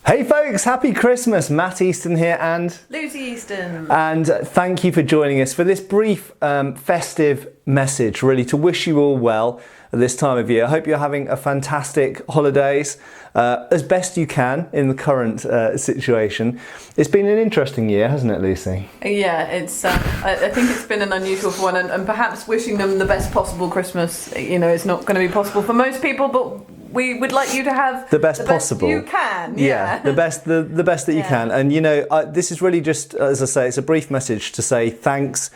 Hey folks, happy Christmas! Matt Easton here and Lucy Easton. And thank you for joining us for this brief festive message, really to wish you all well at this time of year. I hope you're having a fantastic holidays as best you can in the current situation. It's been an interesting year, hasn't it, Lucy? Yeah, it's. I think it's been an unusual one, and perhaps wishing them the best possible Christmas. You know, it's not going to be possible for most people, but we would like you to have the best possible you can. Yeah, the best that you can. And you know, this is really just, as I say, it's a brief message to say thanks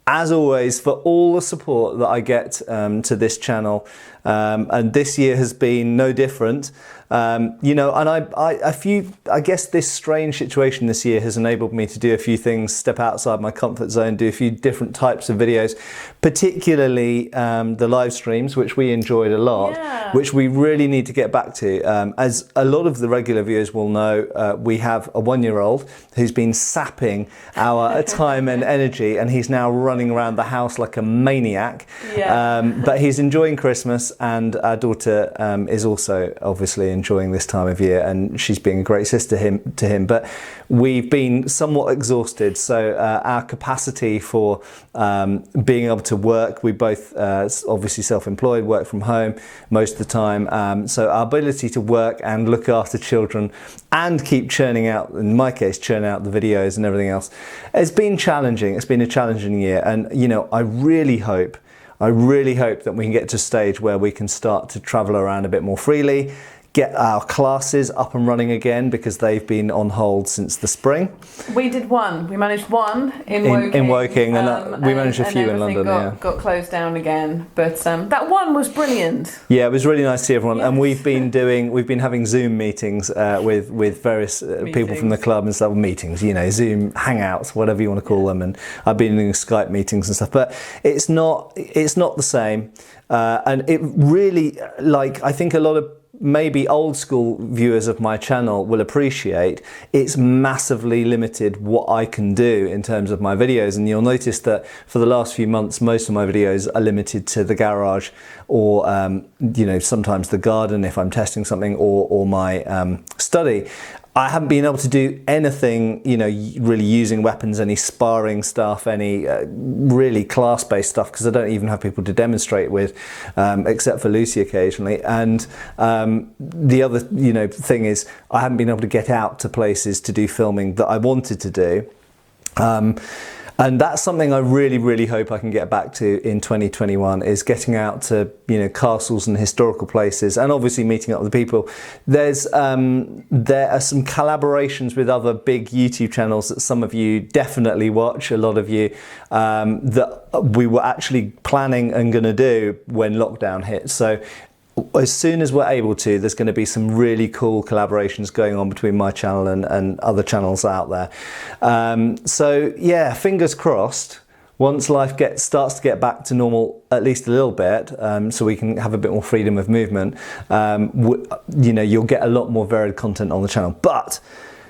as always for all the support that I get to this channel, and this year has been no different. You know, and I guess this strange situation this year has enabled me to do a few things, step outside my comfort zone, do a few different types of videos, particularly the live streams, which we enjoyed a lot, which we really need to get back to. As a lot of the regular viewers will know, we have a 1-year-old who's been sapping our time and energy, and he's now running around the house like a maniac. But he's enjoying Christmas, and our daughter is also obviously enjoying this time of year, and she's being a great sister to him. But we've been somewhat exhausted, so our capacity for being able to work, we both obviously self-employed, work from home most of the time, so our ability to work and look after children and keep churning out, in my case, churning out the videos and everything else, has been challenging. It's been a challenging year, and you know, I really hope that we can get to a stage where we can start to travel around a bit more freely, get our classes up and running again, because they've been on hold since the spring. We did one. We managed one in Woking, and we managed a few in London. Got closed down again, but that one was brilliant. Yeah, it was really nice to see everyone. Yes. And we've been having Zoom meetings with various people from the club and stuff. Meetings, you know, Zoom hangouts, whatever you want to call them. And I've been doing Skype meetings and stuff, but it's not the same. And it really, like, I think a lot of maybe old school viewers of my channel will appreciate, it's massively limited what I can do in terms of my videos. And you'll notice that for the last few months, most of my videos are limited to the garage, or you know, sometimes the garden if I'm testing something, or my study. I haven't been able to do anything, you know, really using weapons, any sparring stuff, any really class-based stuff, because I don't even have people to demonstrate with, except for Lucy occasionally. And the other, you know, thing is, I haven't been able to get out to places to do filming that I wanted to do. And that's something I really, really hope I can get back to in 2021, is getting out to, you know, castles and historical places, and obviously meeting up with people. There are some collaborations with other big YouTube channels that some of you definitely watch, a lot of you, that we were actually planning and going to do when lockdown hit. So as soon as we're able to, there's going to be some really cool collaborations going on between my channel and other channels out there. So yeah, fingers crossed, once life starts to get back to normal, at least a little bit, so we can have a bit more freedom of movement, you know, you'll get a lot more varied content on the channel. But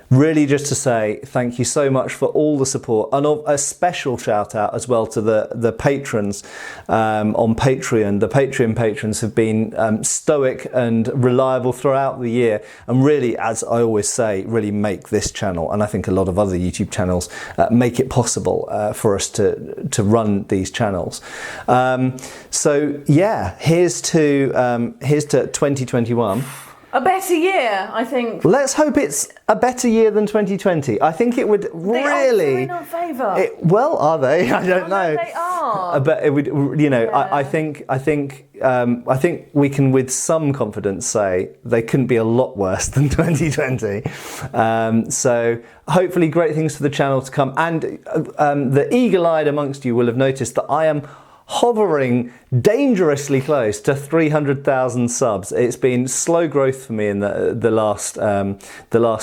really just to say thank you so much for all the support, and a special shout out as well to the patrons on Patreon. The Patreon patrons have been stoic and reliable throughout the year, and really, as I always say, really make this channel, and I think a lot of other YouTube channels, make it possible for us to run these channels. So yeah, here's to 2021. A better year, I think. Let's hope it's a better year than 2020. I think it would really. They're in our favour. Well, are they? I don't know. They are. But it would, you know, yeah. I think we can with some confidence say they couldn't be a lot worse than 2020. So hopefully, great things for the channel to come. And the eagle-eyed amongst you will have noticed that I am hovering dangerously close to 300,000 subs. It's been slow growth for me in the last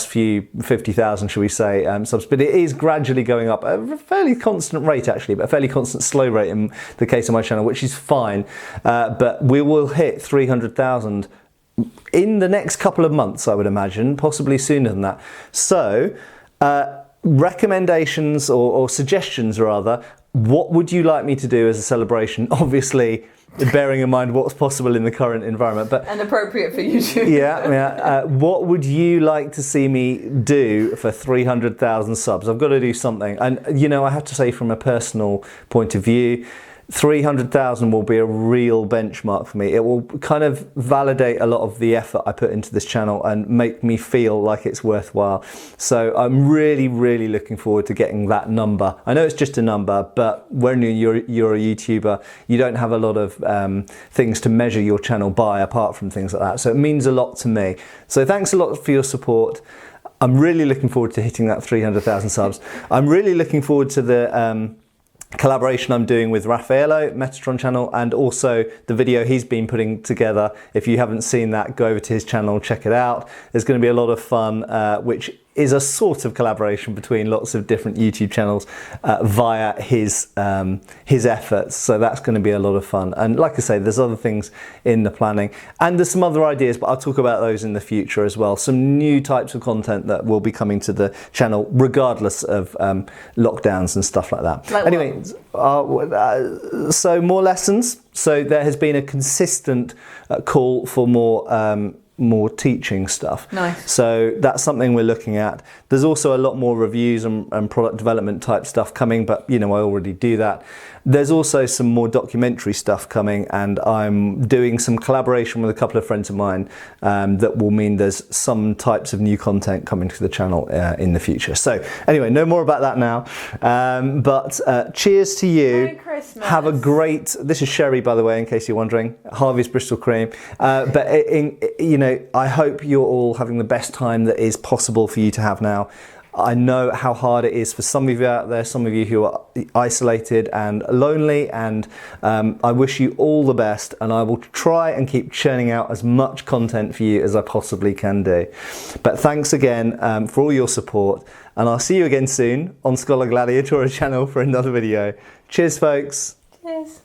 few 50,000, shall we say, subs, but it is gradually going up at a fairly constant rate, actually, but a fairly constant slow rate in the case of my channel, which is fine. But we will hit 300,000 in the next couple of months, I would imagine, possibly sooner than that. So recommendations or suggestions rather, what would you like me to do as a celebration? Obviously, bearing in mind what's possible in the current environment. But and appropriate for YouTube. What would you like to see me do for 300,000 subs? I've got to do something. And, you know, I have to say from a personal point of view, 300,000 will be a real benchmark for me. It will kind of validate a lot of the effort I put into this channel and make me feel like it's worthwhile. So I'm really, really looking forward to getting that number. I know it's just a number, but when you're a YouTuber, you don't have a lot of things to measure your channel by apart from things like that. So it means a lot to me. So thanks a lot for your support. I'm really looking forward to hitting that 300,000 subs. I'm really looking forward to the collaboration I'm doing with Raffaello, Metatron channel, and also the video he's been putting together. If you haven't seen that, go over to his channel, check it out. There's going to be a lot of fun, which is a sort of collaboration between lots of different YouTube channels via his efforts. So that's going to be a lot of fun. And like I say, there's other things in the planning, and there's some other ideas, but I'll talk about those in the future as well. Some new types of content that will be coming to the channel, regardless of lockdowns and stuff like that. Anyway, so more lessons. So there has been a consistent call for more teaching stuff. Nice. So that's something we're looking at. There's also a lot more reviews and product development type stuff coming, but you know, I already do that. There's also some more documentary stuff coming, and I'm doing some collaboration with a couple of friends of mine that will mean there's some types of new content coming to the channel in the future. So anyway, no more about that now. But cheers to you. Merry Christmas. Have a great, this is sherry by the way, in case you're wondering, Harvey's Bristol Cream. But you know, I hope you're all having the best time that is possible for you to have now. I know how hard it is for some of you out there, some of you who are isolated and lonely, and I wish you all the best, and I will try and keep churning out as much content for you as I possibly can do. But thanks again for all your support, and I'll see you again soon on Schola Gladiatoria channel for another video. Cheers folks. Cheers.